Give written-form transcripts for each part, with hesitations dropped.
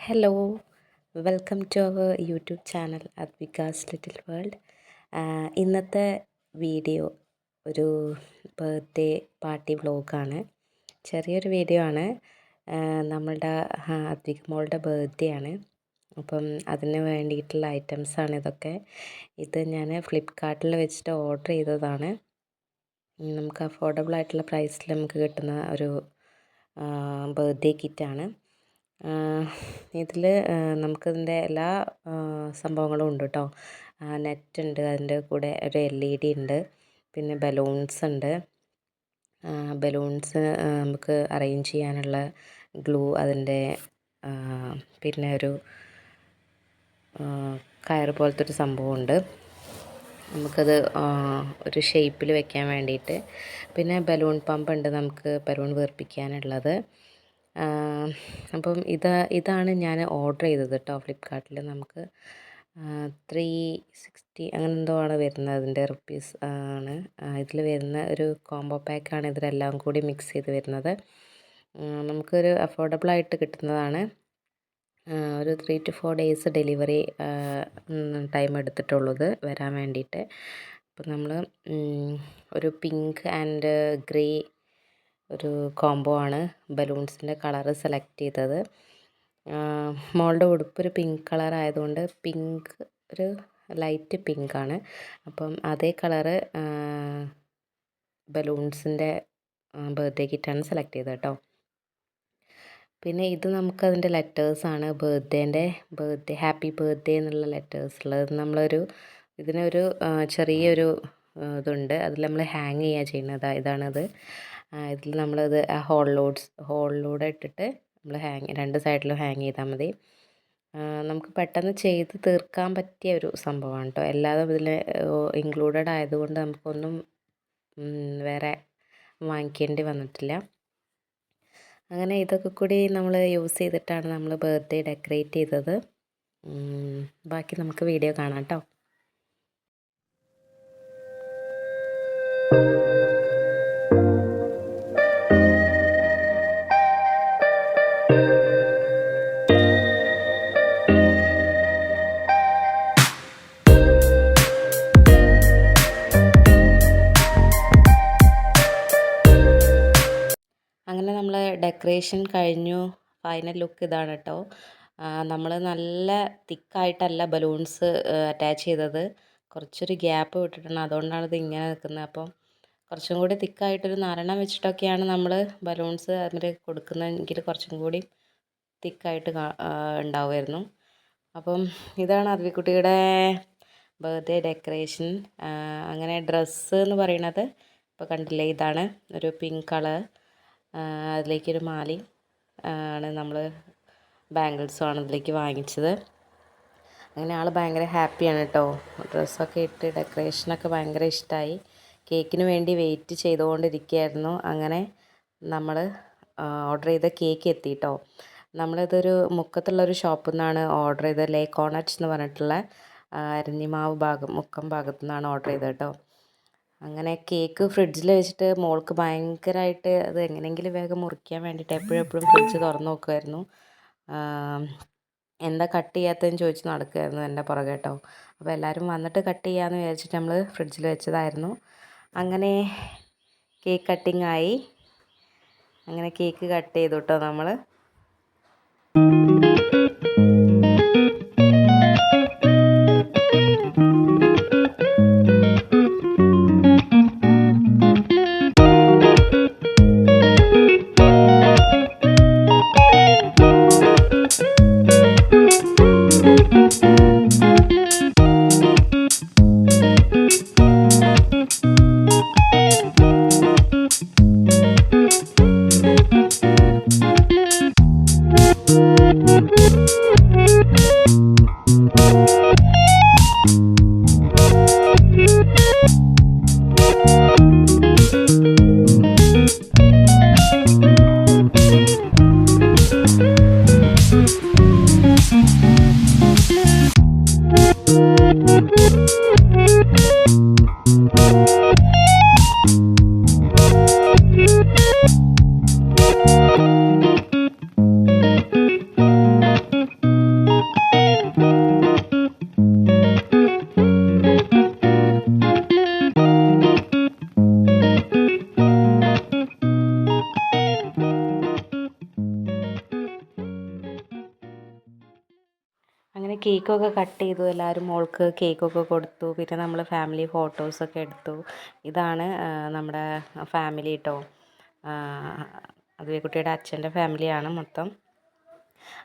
Hello, welcome to our YouTube channel Advika's little world. ഇന്നത്തെ video ഒരു birthday party വ്ലോഗാണ്. ചെറിയൊരു വീഡിയോ ആണ്. നമ്മളുടെ അദ്വിക മോളുടെ ബർത്ത്ഡേ ആണ്. അപ്പം അതിന് വേണ്ടിയിട്ടുള്ള ഐറ്റംസാണ് ഇതൊക്കെ. ഇത് ഞാൻ ഫ്ലിപ്കാർട്ടിൽ വെച്ചിട്ട് ഓർഡർ ചെയ്തതാണ്. നമുക്ക് അഫോർഡബിൾ ആയിട്ടുള്ള പ്രൈസിൽ നമുക്ക് കിട്ടുന്ന ഒരു ബർത്ത്ഡേ കിറ്റാണ്. ഇതിൽ നമുക്കിതിൻ്റെ എല്ലാ സംഭവങ്ങളും ഉണ്ട് കേട്ടോ. നെറ്റ് ഉണ്ട്, അതിൻ്റെ കൂടെ ഒരു LED ഉണ്ട്, പിന്നെ ബലൂൺസ് ഉണ്ട്. ബലൂൺസ് നമുക്ക് അറേഞ്ച് ചെയ്യാനുള്ള ഗ്ലൂ, അതിൻ്റെ പിന്നെ ഒരു കയറ് പോലത്തെ ഒരു സംഭവമുണ്ട്, നമുക്കത് ഒരു ഷേപ്പിൽ വെക്കാൻ വേണ്ടിയിട്ട്. പിന്നെ ബലൂൺ പമ്പ് ഉണ്ട്, നമുക്ക് ബലൂൺ വീർപ്പിക്കാനുള്ളത്. അപ്പം ഇതാണ് ഞാൻ ഓർഡർ ചെയ്തത് കേട്ടോ ഫ്ലിപ്കാർട്ടിൽ. നമുക്ക് 360 അങ്ങനെ എന്തോ ആണ് വരുന്നത്, അതിൻ്റെ റുപ്പീസ് ആണ് ഇതിൽ വരുന്ന ഒരു കോംബോ പാക്കാണ്. ഇതിലെല്ലാം കൂടി മിക്സ് ചെയ്ത് വരുന്നത്. നമുക്കൊരു അഫോർഡബിളായിട്ട് കിട്ടുന്നതാണ്. ഒരു 3 to 4 days ഡെലിവറി ടൈം എടുത്തിട്ടുള്ളത് വരാൻ വേണ്ടിയിട്ട്. അപ്പം നമ്മൾ ഒരു പിങ്ക് ആൻഡ് ഗ്രേ ഒരു കോംബോ ആണ് ബലൂൺസിൻ്റെ കളറ് സെലക്ട് ചെയ്തത്. മോളുടെ ഉടുപ്പ് ഒരു പിങ്ക് കളർ ആയതുകൊണ്ട് പിങ്ക് ഒരു ലൈറ്റ് പിങ്കാണ്. അപ്പം അതേ കളറ് ബലൂൺസിൻ്റെ ബർത്ത്ഡേ കിറ്റാണ് സെലക്ട് ചെയ്തത് കേട്ടോ. പിന്നെ ഇത് നമുക്കതിൻ്റെ ലെറ്റേഴ്സാണ്, ബർത്ത്ഡേ ഹാപ്പി ബർത്ത്ഡേ എന്നുള്ള ലെറ്റേഴ്സുള്ളത്. ഇതിനൊരു ചെറിയൊരു ഇതുണ്ട്, അതിൽ നമ്മൾ ഹാങ് ചെയ്യുക ചെയ്യുന്നത്. ഇതാണത്. ഇതിൽ നമ്മളത് ഹോളിലൂടെ ഇട്ടിട്ട് നമ്മൾ രണ്ട് സൈഡിലും ഹാങ് ചെയ്താൽ മതി. നമുക്ക് പെട്ടെന്ന് ചെയ്ത് തീർക്കാൻ പറ്റിയ ഒരു സംഭവമാണ് കേട്ടോ. എല്ലാതും ഇതിൽ ഇൻക്ലൂഡഡ് ആയതുകൊണ്ട് നമുക്കൊന്നും വേറെ വാങ്ങിക്കേണ്ടി വന്നിട്ടില്ല. അങ്ങനെ ഇതൊക്കെ കൂടി നമ്മൾ യൂസ് ചെയ്തിട്ടാണ് നമ്മൾ ബർത്ത്ഡേ ഡെക്കറേറ്റ് ചെയ്തത്. ബാക്കി നമുക്ക് വീഡിയോ കാണാം കേട്ടോ. അങ്ങനെ നമ്മൾ ഡെക്കറേഷൻ കഴിഞ്ഞു. ഫൈനൽ ലുക്ക് ഇതാണ് കേട്ടോ. നമ്മൾ നല്ല തിക്കായിട്ടല്ല ബലൂൺസ് അറ്റാച്ച് ചെയ്തത്, കുറച്ചൊരു ഗ്യാപ്പ് വിട്ടിട്ടുണ്ട്. അതുകൊണ്ടാണ് ഇത് ഇങ്ങനെ നിൽക്കുന്നത്. അപ്പം കുറച്ചും കൂടി തിക്കായിട്ടൊരു 4 വെച്ചിട്ടൊക്കെയാണ് നമ്മൾ ബലൂൺസ് അതിൽ കൊടുക്കുന്നതെങ്കിൽ കുറച്ചും കൂടി തിക്കായിട്ട് ഉണ്ടാവുമായിരുന്നു. അപ്പം ഇതാണ് അദ്വിക്കുട്ടിയുടെ ബർത്ത്ഡേ ഡെക്കറേഷൻ. അങ്ങനെ ഡ്രസ്സ് എന്ന് പറയുന്നത് ഇപ്പോൾ കണ്ടില്ലേ, ഇതാണ് ഒരു പിങ്ക് കളർ. അതിലേക്കൊരു മാലയും ആണ്, നമ്മൾ ബാംഗിൾസുമാണ് ഇതിലേക്ക് വാങ്ങിച്ചത്. അങ്ങനെ ആൾ ഭയങ്കര ഹാപ്പിയാണ് കേട്ടോ. ഡ്രസ്സൊക്കെ ഇട്ട് ഡെക്കറേഷനൊക്കെ ഭയങ്കര ഇഷ്ടമായി. കേക്കിന് വേണ്ടി വെയിറ്റ് ചെയ്തുകൊണ്ടിരിക്കുകയായിരുന്നു. അങ്ങനെ നമ്മൾ ഓർഡർ ചെയ്ത കേക്ക് എത്തി കേട്ടോ. നമ്മളിതൊരു മുക്കത്തുള്ളൊരു ഷോപ്പിൽ നിന്നാണ് ഓർഡർ ചെയ്തത്. ലേ കോണറ്റ്സ് എന്ന് പറഞ്ഞിട്ടുള്ള അരഞ്ഞിമാവ് മുക്കം ഭാഗത്തു നിന്നാണ് ഓർഡർ ചെയ്തത് കേട്ടോ. അങ്ങനെ കേക്ക് ഫ്രിഡ്ജിൽ വെച്ചിട്ട് മോൾക്ക് ഭയങ്കരമായിട്ട് അത് എങ്ങനെയെങ്കിലും വേഗം മുറിക്കാൻ വേണ്ടിയിട്ട് എപ്പോഴും ഫ്രിഡ്ജ് തുറന്ന് നോക്കുമായിരുന്നു. എന്താ കട്ട് ചെയ്യാത്തതെന്ന് ചോദിച്ച് നടക്കുമായിരുന്നു എൻ്റെ പുറകെ കേട്ടോ. അപ്പോൾ എല്ലാവരും വന്നിട്ട് കട്ട് ചെയ്യാമെന്ന് വിചാരിച്ചിട്ട് നമ്മൾ ഫ്രിഡ്ജിൽ വെച്ചതായിരുന്നു. അങ്ങനെ കേക്ക് കട്ടിങ് ആയി. അങ്ങനെ കേക്ക് കട്ട് ചെയ്തു കേട്ടോ നമ്മൾ. അങ്ങനെ കേക്കൊക്കെ കട്ട് ചെയ്തു, എല്ലാവരും മോൾക്ക് കേക്കൊക്കെ കൊടുത്തു. പിന്നെ നമ്മൾ ഫാമിലി ഫോട്ടോസൊക്കെ എടുത്തു. ഇതാണ് നമ്മുടെ ഫാമിലി കേട്ടോ. അതുവേക്കുട്ടിയുടെ അച്ഛൻ്റെ ഫാമിലിയാണ് മൊത്തം.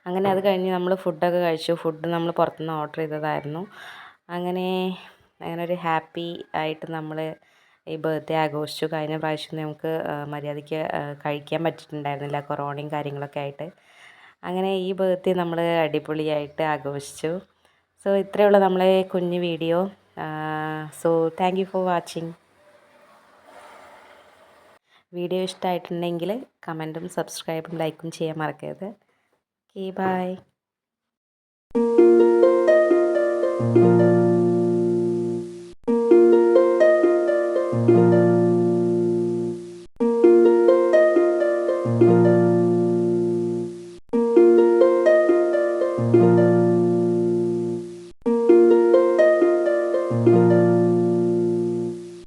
അങ്ങനെ അത് കഴിഞ്ഞ് നമ്മൾ ഫുഡൊക്കെ കഴിച്ചു. ഫുഡ് നമ്മൾ പുറത്തുനിന്ന് ഓർഡർ ചെയ്തതായിരുന്നു. അങ്ങനെ ഒരു ഹാപ്പി ആയിട്ട് നമ്മൾ ഈ ബർത്ത്ഡേ ആഘോഷിച്ചു. കഴിഞ്ഞ പ്രാവശ്യം നമുക്ക് മര്യാദയ്ക്ക് കഴിക്കാൻ പറ്റിയിട്ടുണ്ടായിരുന്നില്ല, കൊറോണയും കാര്യങ്ങളൊക്കെ ആയിട്ട്. അങ്ങനെ ഈ ബർത്ത്ഡേ നമ്മൾ അടിപൊളിയായിട്ട് ആഘോഷിച്ചു. സോ ഇത്രയേ ഉള്ളൂ നമ്മളെ കുഞ്ഞു video. So thank you for watching. Video ഇഷ്ടമായിട്ടുണ്ടെങ്കിൽ കമൻറ്റും സബ്സ്ക്രൈബും ലൈക്കും ചെയ്യാൻ മറക്കരുത്. Okay bye.